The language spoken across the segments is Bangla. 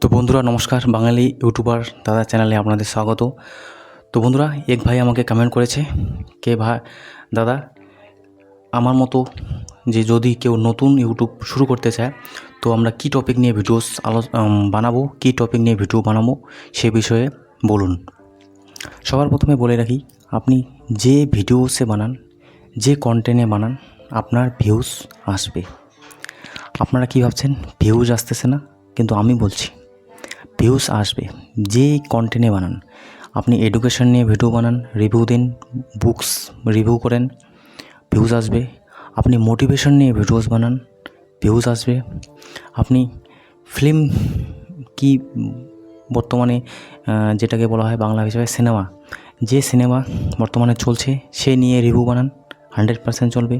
তো বন্ধুরা নমস্কার, বাঙালি ইউটিউবার দাদা চ্যানেলে আপনাদের স্বাগত। তো বন্ধুরা, এক ভাই আমাকে কমেন্ট করেছে, কে ভাই দাদা আমার মতো যে যদি কেউ নতুন ইউটিউব শুরু করতে চায় তো আমরা কী টপিক নিয়ে ভিডিওস বানাবো, কী টপিক নিয়ে ভিডিও বানাবো সে বিষয়ে বলুন। সবার প্রথমে বলে রাখি, আপনি যে ভিডিওসে বানান, যে কন্টেন্টে বানান, আপনার ভিউজ আসবে। আপনারা কী ভাবছেন ভিউজ আসতেছে না? কিন্তু আমি বলছি ভিউজ আসবে। যে কন্টেন্টে বানান, আপনি এডুকেশন নিয়ে ভিডিও বানান, রিভিউ দিন, বুকস রিভিউ করেন, ভিউজ আসবে। আপনি মোটিভেশন নিয়ে ভিডিওস বানান, ভিউজ আসবে। আপনি ফিল্ম কি বর্তমানে যেটাকে বলা হয় বাংলা হিসেবে সিনেমা, যে সিনেমা বর্তমানে চলছে সে নিয়ে রিভিউ বানান, 100% চলবে।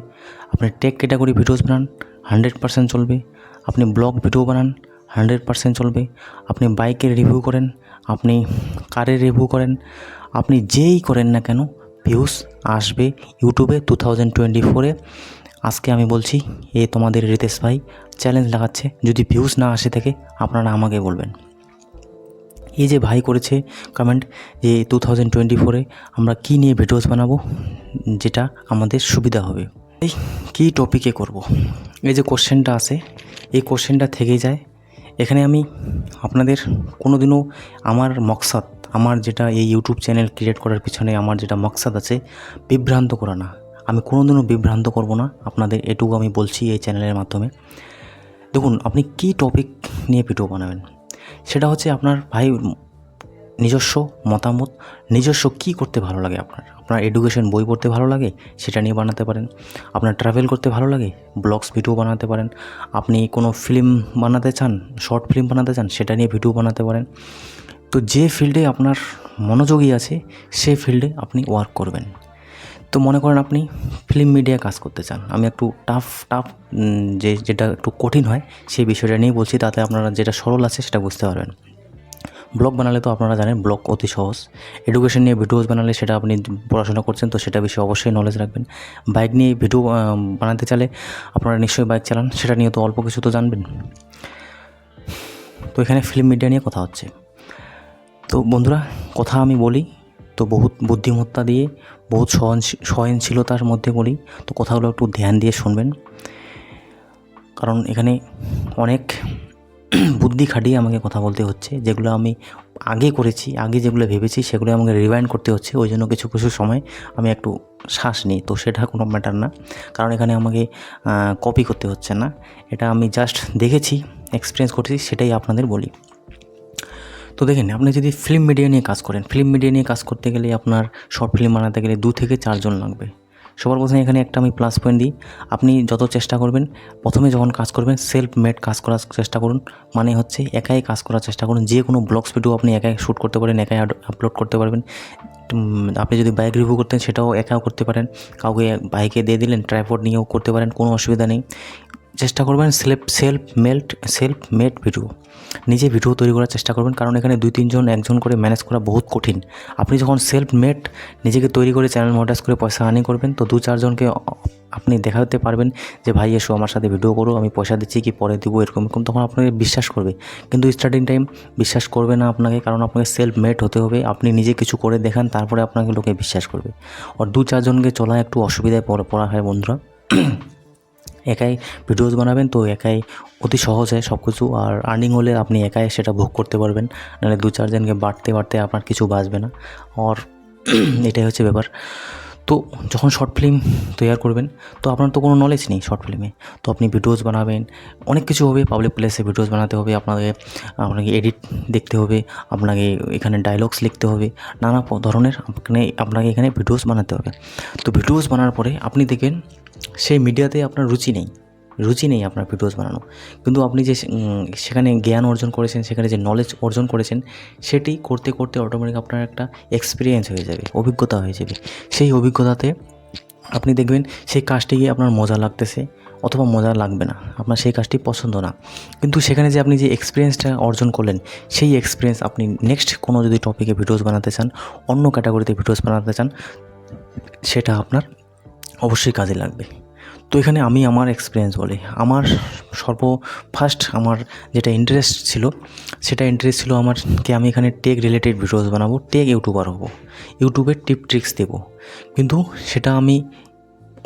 আপনি টেক ক্যাটাগরি ভিডিওস বানান, 100% চলবে। আপনি ব্লগ ভিডিও বানান, 100% চলবে। আপনি বাইকের রিভিউ করেন, আপনি কারের রিভিউ করেন, আপনি যেই করেন না কেন ভিউজ আসবে ইউটিউবে 2024-এ। আজকে আমি বলছি, তোমাদের রিতেশ ভাই চ্যালেঞ্জ লাগাচ্ছে, যদি ভিউজ না আসে থাকে আপনারা আমাকে বলবেন। এই যে ভাই করেছে কমেন্ট যে 2024-এ আমরা কী নিয়ে ভিডিওস বানাবো যেটা আমাদের সুবিধা হবে, এই কী টপিকে করব, এই যে কোশ্চেনটা আসে, এই কোশ্চেনটা থেকেই যায়। এখানে আমি আপনাদের কোনো দিনও আমার মকসাদ, আমার যেটা এই ইউটিউব চ্যানেল ক্রিয়েট করার পিছনে আমার যেটা মকসাদ আছে, বিভ্রান্ত করা না। আমি কোনো দিনও বিভ্রান্ত করব না আপনাদের, এটুকু আমি বলছি এই চ্যানেলের মাধ্যমে। দেখুন, আপনি কী টপিক নিয়ে ভিডিও বানাবেন সেটা হচ্ছে আপনার ভাই নিজস্ব মতামত, নিজস্ব কী করতে ভালো লাগে। আপনার এডুকেশন বই পড়তে ভালো লাগে, সেটা নিয়ে বানাতে পারেন। আপনার ট্রাভেল করতে ভালো লাগে, ব্লগস ভিডিও বানাতে পারেন। আপনি কোনো ফিল্ম বানাতে চান, শর্ট ফিল্ম বানাতে চান, সেটা নিয়ে ভিডিও বানাতে পারেন। তো যে ফিল্ডে আপনার মনোযোগী আছে সেই ফিল্ডে আপনি ওয়ার্ক করবেন। তো মনে করেন আপনি ফিল্ম মিডিয়ায় কাজ করতে চান, আমি একটু টাফ যেটা একটু কঠিন হয় সেই বিষয়টা নিয়ে বলছি, তাতে আপনারা যেটা সরল আছে সেটা বুঝতে পারবেন। ব্লগ বানালে তো আপনারা জানেন ব্লগ অতি সহজ। এডুকেশন নিয়ে ভিডিওস বানালে সেটা আপনি পড়াশোনা করছেন তো সেটা বিষয়ে অবশ্যই নলেজ রাখবেন। বাইক নিয়ে ভিডিও বানাতে চাইলে আপনারা নিশ্চয়ই বাইক চালান, সেটা নিয়ে তো অল্প কিছু তো জানবেন। তো এখানে ফিল্ম মিডিয়া নিয়ে কথা হচ্ছে। তো বন্ধুরা, কথা আমি বলি তো বহুত বুদ্ধিমত্তা দিয়ে, বহুত সহনশীলতার মধ্যে বলি, তো কথাগুলো একটু ধ্যান দিয়ে শুনবেন, কারণ এখানে অনেক বুদ্ধি খাটিয়ে আমাকে কথা বলতে হচ্ছে। যেগুলো আমি আগে করেছি, আগে যেগুলো ভেবেছি সেগুলো আমাকে রিভাইন্ড করতে হচ্ছে, ওই জন্য কিছু কিছু সময় আমি একটু শ্বাস নিই। তো সেটা কোনো ম্যাটার না, কারণ এখানে আমাকে কপি করতে হচ্ছে না, এটা আমি জাস্ট দেখেছি, এক্সপিরিয়েন্স করছি, সেটাই আপনাদের বলি। তো দেখেন, আপনি যদি ফিল্ম মিডিয়া নিয়ে কাজ করেন, ফিল্ম মিডিয়া নিয়ে কাজ করতে গেলে আপনার শর্ট ফিল্ম বানাতে গেলে 2 থেকে 4 জন লাগবে। সবার প্রথমে এখানে একটা আমি প্লাস পয়েন্ট দিই, আপনি যত চেষ্টা করবেন, প্রথমে যখন কাজ করবেন সেলফ মেড কাজ করার চেষ্টা করুন। মানে হচ্ছে একাই কাজ করার চেষ্টা করুন। যে কোনো ব্লগস ভিডিও আপনি একাই শ্যুট করতে পারেন, একাই আপলোড করতে পারবেন। আপনি যদি বাইক রিভিউ করতেন সেটাও একাও করতে পারেন, কাউকে বাইকে দিয়ে দিলেন, ট্রাইপড নিয়েও করতে পারেন, কোনো অসুবিধা নেই। চেষ্টা করবেন সেলফ মেড ভিডিও, নিজে ভিডিও তৈরি করার চেষ্টা করবেন, কারণ এখানে 2-3 জন একজন করে ম্যানেজ করা বহুত কঠিন। আপনি যখন সেলফ মেড নিজেকে তৈরি করে চ্যানেল মনিটাইজ করে পয়সা আর্নিং করবেন, তো 2-4 জনকে আপনি দেখাতে পারবেন যে ভাই এসো আমার সাথে ভিডিও করো, আমি পয়সা দিচ্ছি কি পরে দেবো, এরকম তখন আপনাকে বিশ্বাস করবে। কিন্তু স্টার্টিং টাইম বিশ্বাস করবে না আপনাকে, কারণ আপনাকে সেলফ মেড হতে হবে। আপনি নিজে কিছু করে দেখান, তারপরে আপনাকে লোকে বিশ্বাস করবে। আর 2-4 জনকে চলা একটু অসুবিধায় পড়া হয় বন্ধুরা। একাই ভিডিওস বানাবেন তো একাই অতি সহজ হয় সব কিছু, আর আর্নিং হলে আপনি একাই সেটা ভোগ করতে পারবেন, নাহলে 2-4 জনকে বাড়তে আপনার কিছু বাঁচবে না। আর এটাই হচ্ছে ব্যাপার। তো যখন শর্ট ফিল্ম তৈরি করবেন, তো আপনার তো কোনো নলেজ নেই শর্ট ফিল্মে, তো আপনি ভিডিওস বানাবেন, অনেক কিছু হবে, পাবলিক প্লেসে ভিডিওস বানাতে হবে, আপনাকে এডিট দেখতে হবে, আপনাকে এখানে ডায়লগস লিখতে হবে, নানা ধরনের আপনাকে এখানে ভিডিওস বানাতে হবে। তো ভিডিওস বানার পরে আপনি দেখবেন সেই মিডিয়াতে আপনার রুচি নেই আপনার ভিডিওস বানানো, কিন্তু আপনি যে সেখানে জ্ঞান অর্জন করেছেন, সেখানে যে নলেজ অর্জন করেছেন, সেটি করতে করতে অটোমেটিক আপনার একটা এক্সপিরিয়েন্স হয়ে যাবে, অভিজ্ঞতা হয়ে যাবে। সেই অভিজ্ঞতাতে আপনি দেখবেন সেই কাজটি গিয়ে আপনার মজা লাগতেছে অথবা মজা লাগবে না, আপনার সেই কাজটি পছন্দ না, কিন্তু সেখানে যে আপনি যে এক্সপিরিয়েন্সটা অর্জন করলেন, সেই এক্সপিরিয়েন্স আপনি নেক্সট কোনো যদি টপিকে ভিডিওস বানাতে চান, অন্য ক্যাটাগরিতে ভিডিওস বানাতে চান, সেটা আপনার অবশ্যই কাজে লাগবে। তো এখানে আমি আমার এক্সপিরিয়েন্স বলি। আমার ফার্স্ট আমার যেটা ইন্টারেস্ট ছিল, সেটা ইন্টারেস্ট ছিল আমার কি আমি এখানে টেক রিলেটেড ভিডিওস বানাবো, টেক ইউটিউবার হব, ইউটিউবের টিপ ট্রিক্স দেবো। কিন্তু সেটা আমি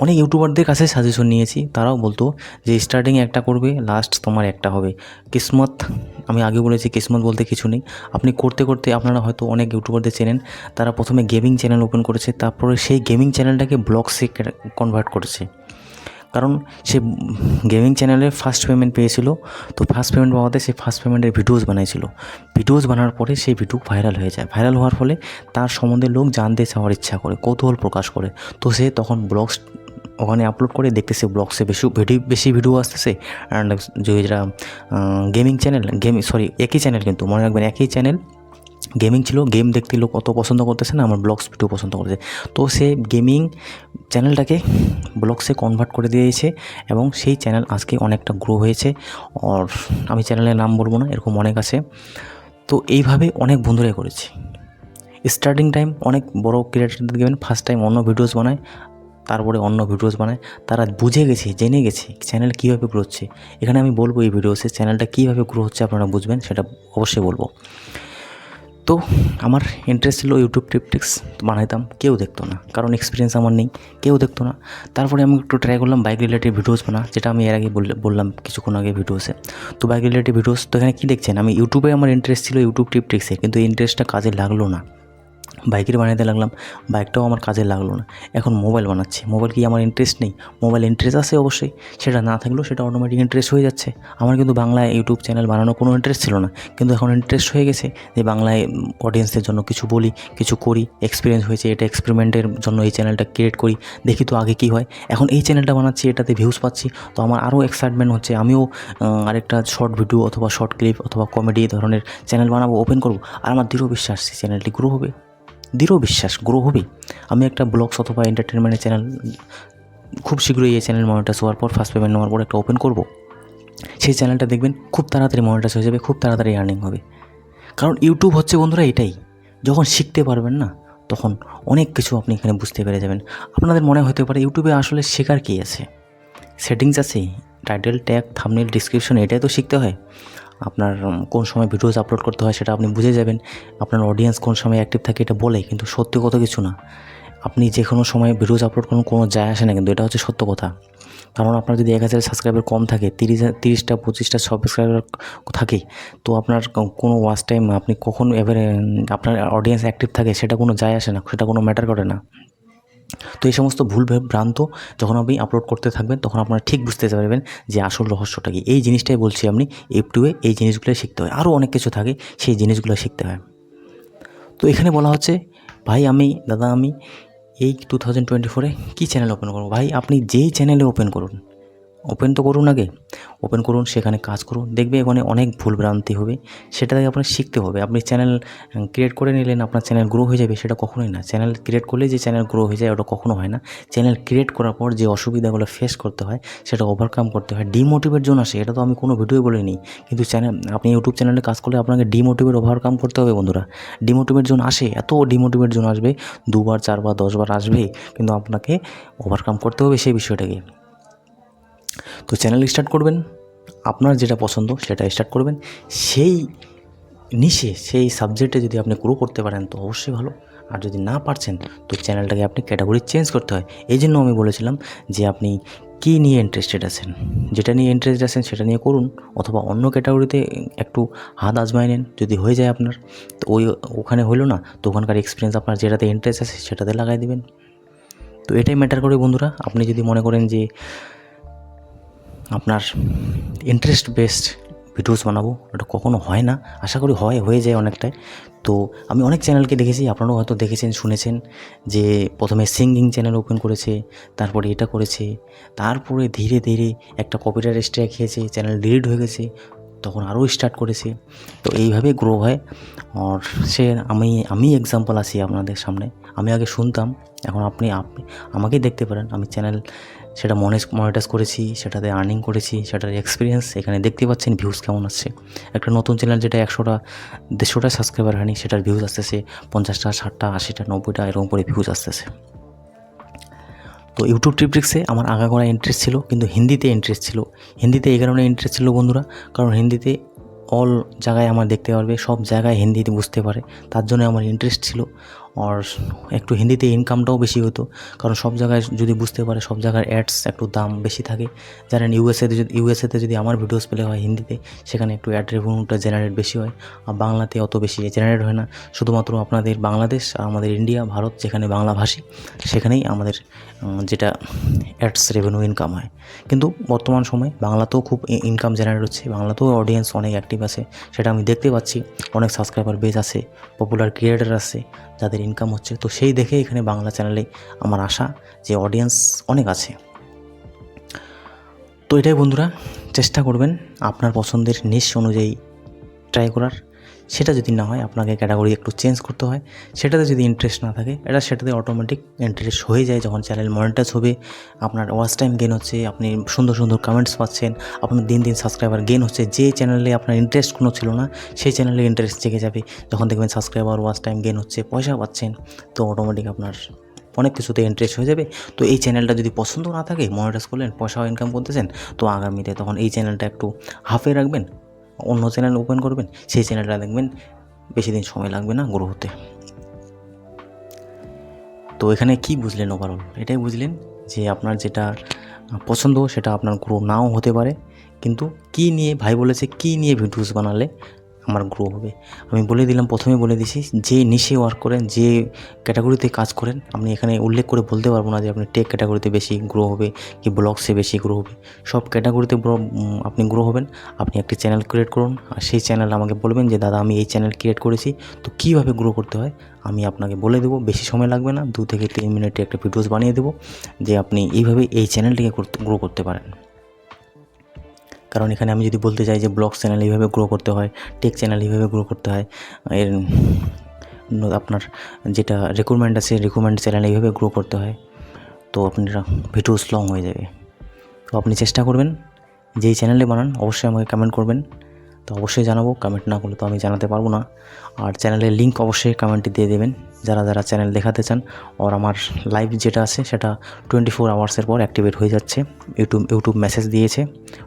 অনেক ইউটিউবারদের কাছে সাজেশন নিয়েছি, তারাও বলতো যে স্টার্টিং একটা করবে, লাস্ট তোমার একটা হবে। কিসমত, আমি আগে বলেছি কিসমত বলতে কিছু নেই। আপনি করতে করতে, আপনারা হয়তো অনেক ইউটিউবারদের চেনেন, তারা প্রথমে গেমিং চ্যানেল ওপেন করেছে, তারপরে সেই গেমিং চ্যানেলটাকে ব্লগসে কনভার্ট করেছে। কারণ সে গেমিং চ্যানেলে ফার্স্ট পেমেন্ট পেয়েছিল, তো ফার্স্ট পেমেন্ট পাওয়াতে সে ফার্স্ট পেমেন্টের ভিডিওস বানিয়েছিল। ভিডিওস বানানোর পরে সেই ভিডিও ভাইরাল হয়ে যায়। ভাইরাল হওয়ার ফলে তার সম্বন্ধে লোক জানতে চাওয়ার ইচ্ছা করে, কৌতূহল প্রকাশ করে। তো সে তখন ব্লগস ওখানে আপলোড করে, দেখতেছে ব্লগসে বেশি ভিডিও আসতেছে। অ্যান্ড যেটা গেমিং চ্যানেল, একই চ্যানেল, কিন্তু মনে রাখবেন একই চ্যানেল, গেমিং ছিল, গেম দেখতে লোক অত পছন্দ করতেছে না, আমার ব্লগস ভিডিও পছন্দ করেছে। তো সে গেমিং চ্যানেলটাকে ব্লগসে কনভার্ট করে দিয়েছে এবং সেই চ্যানেল আজকে অনেকটা গ্রো হয়েছে। আর আমি চ্যানেলের নাম বলবো না, এরকম অনেক আছে। তো এইভাবে অনেক বন্ধুরাই করেছে। স্টার্টিং টাইম অনেক বড় ক্রিয়েটারদের দেখবেন ফার্স্ট টাইম অন্য ভিডিওস বানায়, তারপরে অন্য ভিডিওস বানায়। তারা বুঝে গেছে, জেনে গেছে চ্যানেল কীভাবে গ্রো হচ্ছে। এখানে আমি বলবো এই ভিডিওসে চ্যানেলটা কীভাবে গ্রো হচ্ছে আপনারা বুঝবেন, সেটা অবশ্যই বলবো। তো আমার ইন্টারেস্ট ছিল ইউটিউব টিপ ট্রিক্স বানাইতাম, কেউ দেখতো না, কারণ এক্সপিরিয়েন্স আমার নেই, কেউ দেখতো না। তারপরে আমি একটু ট্রাই করলাম বাইক রিলেটেড ভিডিওস বানা, যেটা আমি এর আগে বললাম কিছুক্ষণ আগে ভিডিওসে। তো বাইক রিলেটেড ভিডিওস, তো এখানে কী দেখছেন, আমি ইউটিউবে আমার ইন্টারেস্ট ছিল ইউটিউব টিপ ট্রিক্সে, কিন্তু এই ইন্টারেস্টটা কাজে লাগলো না। বাইকের বানাতে লাগলাম, বাইকটাও আমার কাজে লাগলো না। এখন মোবাইল বানাচ্ছি, মোবাইল কি আমার ইন্টারেস্ট নেই? মোবাইল ইন্টারেস্ট আছে অবশ্যই, সেটা না থাকলেও সেটা অটোমেটিক ইন্টারেস্ট হয়ে যাচ্ছে। আমার কিন্তু বাংলায় ইউটিউব চ্যানেল বানানোর কোনো ইন্টারেস্ট ছিল না, কিন্তু এখন ইন্টারেস্ট হয়ে গেছে যে বাংলায় অডিয়েন্সদের জন্য কিছু বলি, কিছু করি। এক্সপিরিয়েন্স হয়েছে, এটা এক্সপেরিমেন্টের জন্য এই চ্যানেলটা ক্রিয়েট করি, দেখি তো আগে কী হয়। এখন এই চ্যানেলটা বানাচ্ছি, এটাতে ভিউজ পাচ্ছি, তো আমার আরও এক্সাইটমেন্ট হচ্ছে, আমিও আরেকটা শর্ট ভিডিও অথবা শর্ট ক্লিপ অথবা কমেডি ধরনের চ্যানেল বানাবো, ওপেন করবো। আর আমার দৃঢ় বিশ্বাস চ্যানেলটি গ্রো হবে, দৃঢ় বিশ্বাস গ্রো হবে। আমি একটা ব্লগস অথবা এন্টারটেনমেন্টের চ্যানেল খুব শীঘ্রই, এই চ্যানেল মনিটাইজ হওয়ার পর, ফার্স্ট পেমেন্ট নেওয়ার পর একটা ওপেন করব। সেই চ্যানেলটা দেখবেন খুব তাড়াতাড়ি মনিটাইজ হয়ে যাবে, খুব তাড়াতাড়ি আর্নিং হবে। কারণ ইউটিউব হচ্ছে বন্ধুরা এটাই, যখন শিখতে পারবেন না, তখন অনেক কিছু আপনি এখানে বুঝতে পেরে যাবেন। আপনাদের মনে হতে পারে ইউটিউবে আসলে শেখার কী আছে, সেটিংস আছে, টাইটেল, ট্যাগ, থাম্বনেল, ডিসক্রিপশন, এটাই তো শিখতে হয়। আপনার কোন সময় ভিডিওস আপলোড করতে হয় সেটা আপনি বুঝে যাবেন। আপনার অডিয়েন্স কোন সময় অ্যাক্টিভ থাকে এটা বলে, কিন্তু সত্যি কত কিছু না। আপনি যে কোনো সময় ভিডিওস আপলোড করুন, কোনো যায় আসে না, কিন্তু এটা হচ্ছে সত্য কথা। কারণ আপনার যদি 1000 সাবস্ক্রাইবার কম থাকে, 30টা 25টা সাবস্ক্রাইবার থাকে, তো আপনার কোনো ওয়াচ টাইম আপনি কখন আপনার অডিয়েন্স অ্যাক্টিভ থাকে সেটা কোনো যায় আসে না, সেটা কোনো ম্যাটার করে না। তো এই সমস্ত ভুল ভ্রান্ত যখন আপনি আপলোড করতে থাকবেন, তখন আপনারা ঠিক বুঝতে পারবেন যে আসল রহস্যটা কী। এই জিনিসটাই বলছি, আপনি ইউটিউবে এই জিনিসগুলো শিখতে হয়, আরও অনেক কিছু থাকে, সেই জিনিসগুলো শিখতে হয়। তো এখানে বলা হচ্ছে, ভাই আমি এই 2024-এ কী চ্যানেল ওপেন করবো? ভাই আপনি যেই চ্যানেলে ওপেন করুন, ওপেন তো করুন, আগে ওপেন করুন, সেখানে কাজ করুন, দেখবে এখানে অনেক ভুলভ্রান্তি হবে, সেটা থেকে আপনার শিখতে হবে। আপনি চ্যানেল ক্রিয়েট করে নিলেন, আপনার চ্যানেল গ্রো হয়ে যাবে, সেটা কখনোই না। চ্যানেল ক্রিয়েট করলে যে চ্যানেল গ্রো হয়ে যায়, ওটা কখনো হয় না। চ্যানেল ক্রিয়েট করার পর যে অসুবিধাগুলো ফেস করতে হয়, সেটা ওভারকাম করতে হয়। ডিমোটিভেট জোন আসে, এটা তো আমি কোনো ভিডিওই বলিনি, কিন্তু আপনি ইউটিউব চ্যানেলে কাজ করলে আপনাকে ডিমোটিভেট ওভারকাম করতে হবে বন্ধুরা। ডিমোটিভেট জোন আসে, এত ডিমোটিভেট জোন আসবে, 2বার 4বার 10বার আসবে, কিন্তু আপনাকে ওভারকাম করতে হবে সেই বিষয়টাকে। তো চ্যানেল স্টার্ট করবেন, আপনার যেটা পছন্দ সেটা স্টার্ট করবেন, সেই নিশে সেই সাবজেক্টে যদি আপনি গ্রো করতে পারেন তো অবশ্যই ভালো। আর যদি না পারছেন তো চ্যানেলটাকে আপনি ক্যাটাগরি চেঞ্জ করতে হয়। এই জন্য আমি বলেছিলাম যে আপনি কী নিয়ে ইন্টারেস্টেড আছেন, যেটা নিয়ে ইন্টারেস্টেড আছেন সেটা নিয়ে করুন, অথবা অন্য ক্যাটাগরিতে একটু হাত আজমাই নেন। যদি হয়ে যায় আপনার, তো ওখানে হলো না, তো ওখানকার এক্সপিরিয়েন্স আপনার যেটাতে ইন্টারেস্ট আছে সেটাতে লাগাই দেবেন। তো এটাই ম্যাটার করে বন্ধুরা। আপনি যদি মনে করেন যে আপনার ইন্টারেস্ট বেসড ভিডিওস বানাবো, ওটা কখনো হয় না, আশা করি হয়ে যায় অনেকটাই। তো আমি অনেক চ্যানেলকে দেখেছি, আপনারাও হয়তো দেখেছেন শুনেছেন, যে প্রথমে সিঙ্গিং চ্যানেল ওপেন করেছে, তারপরে এটা করেছে, তারপরে ধীরে ধীরে একটা কপিরাইট স্ট্রাইক খেয়েছে, চ্যানেল ডিলিট হয়ে গেছে, তখন আরও স্টার্ট করেছে। তো এইভাবে গ্রো হয়। আর আমি এক্সাম্পল আছি আপনাদের সামনে। আমি আগে শুনতাম, এখন আপনি আমাকেই দেখতে পারেন, আমি চ্যানেল সেটা মনিটাইজ করেছি, সেটাতে আর্নিং করেছি, সেটার এক্সপিরিয়েন্স এখানে দেখতে পাচ্ছেন। ভিউজ কেমন আসছে, একটা নতুন চ্যানেল যেটা 100টা 150টা সাবস্ক্রাইবার হয়নি, সেটার ভিউজ আসতেছে 50টা 60টা 80টা 90টা এরকম করে ভিউজ আসতেছে। তো ইউটিউব টিপট্রিক্সে আমার আগাগোড়া ইন্টারেস্ট ছিল, কিন্তু হিন্দিতে ইন্টারেস্ট ছিল। হিন্দিতে এই কারণে ইন্টারেস্ট ছিল বন্ধুরা, কারণ হিন্দিতে অল জায়গায় আমার দেখতে পারবে, সব জায়গায় হিন্দিতে বুঝতে পারে, তার জন্য আমার ইন্টারেস্ট ছিল। আর একটু হিন্দিতে ইনকামটাও বেশি হতো, কারণ সব জায়গায় যদি বুঝতে পারে, সব জায়গার অ্যাডস একটু দাম বেশি থাকে। জানেন ইউএসএতে যদি আমার ভিডিওস প্লে হয় হিন্দিতে, সেখানে একটু অ্যাড রেভিনিউটা জেনারেট বেশি হয়, আর বাংলাতে অত বেশি জেনারেট হয় না। শুধুমাত্র আপনাদের বাংলাদেশ আর আমাদের ইন্ডিয়া, ভারত যেখানে বাংলাভাষী, সেখানেই আমাদের যেটা অ্যাডস রেভিনিউ ইনকাম হয়। কিন্তু বর্তমান সময়ে বাংলাতেও খুব ইনকাম জেনারেট হচ্ছে, বাংলাতেও অডিয়েন্স অনেক অ্যাক্টিভ আছে, সেটা আমি দেখতে পাচ্ছি। অনেক সাবস্ক্রাইবার বেস আছে, পপুলার ক্রিয়েটার আছে যাদের ইনকাম হচ্ছে। তো সেই দেখে এখানে বাংলা চ্যানেলে আমার আশা যে অডিয়েন্স অনেক আছে। তো এটাই বন্ধুরা, চেষ্টা করবেন আপনার পছন্দের নিশ অনুযায়ী ট্রাই করার। সেটা যদি না হয়, আপনাকে ক্যাটাগরি একটু চেঞ্জ করতে হয়। সেটাতে যদি ইন্টারেস্ট না থাকে, সেটাতে অটোমেটিক ইন্টারেস্ট হয়ে যায় যখন চ্যানেল মনিটাইজ হবে, আপনার ওয়াচ টাইম গেন হচ্ছে, আপনি সুন্দর সুন্দর কমেন্টস পাচ্ছেন, আপনার দিন দিন সাবস্ক্রাইবার গেন হচ্ছে। যে চ্যানেলে আপনার ইন্টারেস্ট কোনো ছিল না, সেই চ্যানেলে ইন্টারেস্ট জেগে যাবে। যখন দেখবেন সাবস্ক্রাইবার, ওয়াচ টাইম গেন হচ্ছে, পয়সা পাচ্ছেন, তো অটোমেটিক আপনার অনেক কিছুতে ইন্টারেস্ট হয়ে যাবে। তো এই চ্যানেলটা যদি পছন্দ না থাকে, মনিটাইজ করলেন, পয়সাও ইনকাম করতেছেন, তো আগামীতে তখন এই চ্যানেলটা একটু হাফে রাখবেন, অন্য চ্যানেল ওপেন করবেন, সেই চ্যানেলটা দেখবেন বেশি দিন সময় লাগবে না গ্রো হতে। তো এখানে কি বুঝলেন ওভারঅল? এটাই বুঝলেন যে আপনার যেটা পছন্দ সেটা আপনার গ্রো নাও হতে পারে, কিন্তু কী নিয়ে, ভাই বলেছে কী নিয়ে ভিডিওস বানালে আমার গ্রো হবে। আমি বলে দিলাম, প্রথমে বলে দিছি, যে নিশে ওয়ার্ক করেন, যে ক্যাটাগরিতে কাজ করেন, আপনি এখানে উল্লেখ করে বলতে পারবো না যে আপনি টেক ক্যাটাগরিতে বেশি গ্রো হবে কি ব্লগসে বেশি গ্রো হবে। সব ক্যাটাগরিতে আপনি গ্রো হবেন। আপনি একটি চ্যানেল ক্রিয়েট করুন, আর সেই চ্যানেল আমাকে বলবেন যে দাদা আমি এই চ্যানেল ক্রিয়েট করেছি, তো কীভাবে গ্রো করতে হয় আমি আপনাকে বলে দেবো। বেশি সময় লাগবে না, 2 থেকে 3 মিনিটে একটা ভিডিওস বানিয়ে দেবো যে আপনি এইভাবে এই চ্যানেলটিকে গ্রো করতে পারেন। কারণ এখানে আমি যদি বলতে চাই যে ব্লগ চ্যানেল এইভাবে গ্রো করতে হয়, টেক চ্যানেল এইভাবে গ্রো করতে হয়, এর আপনার যেটা রিকোয়ারমেন্ট আছে, রিকোয়ারমেন্ট চ্যানেল এইভাবে গ্রো করতে হয়, তো আপনার ভিডিওস লং হয়ে যাবে। তো আপনি চেষ্টা করবেন যেই চ্যানেলে বানান, অবশ্যই আমাকে কমেন্ট করবেন, তো অবশ্যই জানাবো। কমেন্ট না করলে তো আমি জানাতে পারবো না। আর চ্যানেলের লিঙ্ক অবশ্যই কমেন্টে দিয়ে দেবেন যারা যারা চ্যানেল দেখাতে চান। আর আমার লাইভ যেটা আছে সেটা 24 আওয়ার্সের পর অ্যাক্টিভেট হয়ে যাচ্ছে। ইউটিউব মেসেজ দিয়েছে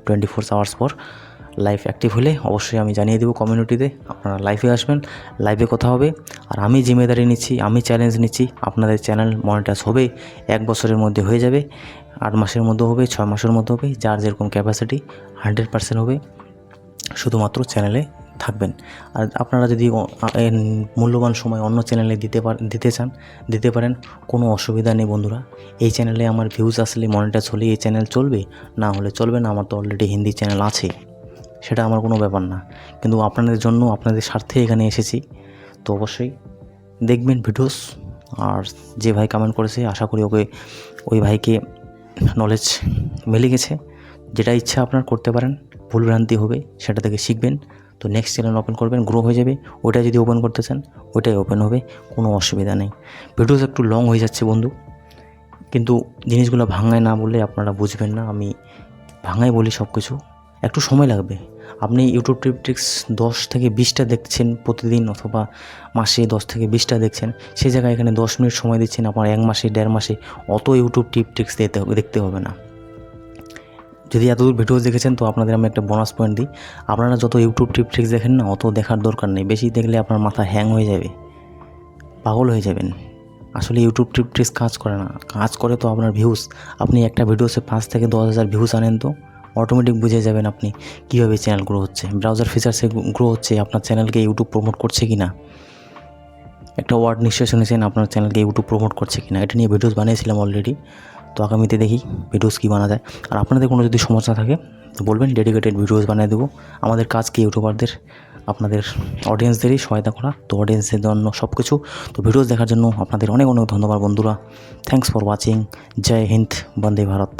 24 আওয়ার্স পর লাইভ অ্যাক্টিভ হলে অবশ্যই আমি জানিয়ে দেবো কমিউনিটিতে, আপনারা লাইভে আসবেন, লাইভে কথা হবে। আর আমি জিম্মেদারি নিচ্ছি, আমি চ্যালেঞ্জ নিচ্ছি, আপনাদের চ্যানেল মনিটাইজ হবে 1 বছরের মধ্যে হয়ে যাবে, 8 মাসের মধ্যে হবে, 6 মাসের মধ্যে হবে, যার যেরকম ক্যাপাসিটি 100% হবে। শুধুমাত্র চ্যানেলে থাকবেন। আর আপনারা যদি মূল্যবান সময় অন্য চ্যানেলে দিতে পারেন, কোনো অসুবিধা নেই বন্ধুরা। এই চ্যানেলে আমার ভিউজ আসলে, মনিটাইজ হলে এই চ্যানেল চলবে, না হলে চলবে না। আমার তো অলরেডি হিন্দি চ্যানেল আছে, সেটা আমার কোনো ব্যাপার না। কিন্তু আপনাদের জন্য, আপনাদের স্বার্থে এখানে এসেছি, তো অবশ্যই দেখবেন ভিডিওস। আর যে ভাই কমেন্ট করেছে, আশা করি ওই ভাইকে নলেজ মিলে গেছে। যেটা ইচ্ছা আপনার করতে পারেন, ভুলভ্রান্তি হবে সেটা থেকে শিখবেন, তো নেক্সট চ্যানেল ওপেন করবেন, গ্রো হয়ে যাবে। ওইটা যদি ওপেন করতে চান ওইটাই ওপেন হবে, কোনো অসুবিধা নেই। ভিডিওস একটু লং হয়ে যাচ্ছে বন্ধু, কিন্তু জিনিসগুলো ভাঙায় না বললে আপনারা বুঝবেন না। আমি ভাঙায় বলি সব কিছু, একটু সময় লাগবে। আপনি ইউটিউব ট্রিক্স 10 থেকে 20টা দেখছেন প্রতিদিন, অথবা মাসে 10 থেকে 20টা দেখছেন, সেই জায়গায় এখানে 10 মিনিট সময় দিচ্ছেন, আপনার 1 মাসে 1.5 মাসে অত ইউটিউব ট্রিক্স দেখতে হবে না। যদি এতদূর ভিডিও দেখেছেন, তো আপনাদের আমি একটা বোনাস পয়েন্ট দিই, আপনারা যত ইউটিউব ট্রিক্স দেখেন না, অত দেখার দরকার নেই। বেশি দেখলে আপনার মাথা হ্যাং হয়ে যাবে, পাগল হয়ে যাবেন। আসলে ইউটিউব ট্রিক্স কাজ করে না, কাজ করে তো আপনার ভিউজ। আপনি একটা ভিডিওতে 5 থেকে 10,000 ভিউজ আনেন, তো অটোমেটিক বুঝে যাবেন আপনি কীভাবে চ্যানেল গ্রো হচ্ছে, ব্রাউজার ফিচার্সে গ্রো হচ্ছে, আপনার চ্যানেলকে ইউটিউব প্রমোট করছে কি না। একটা ওয়ার্ড নিশ্চয় শুনেছেন, আপনার চ্যানেলকে ইউটিউব প্রমোট করছে কি না। এটা নিয়ে ভিডিওস বানিয়েছিলাম অলরেডি, তো আগামীতে দেখি ভিডিওস কী বানা যায়। আর আপনাদের কোনো যদি সমস্যা থাকে তো বলবেন, ডেডিকেটেড ভিডিওস বানিয়ে দেবো। আমাদের কাজ কি ইউটিউবারদের, আপনাদের অডিয়েন্সদেরই সহায়তা করা, তো অডিয়েন্সের জন্য সব কিছু। তো ভিডিওস দেখার জন্য আপনাদের অনেক অনেক ধন্যবাদ বন্ধুরা। Thanks for watching. জয় হিন্দ, বন্দে ভারত।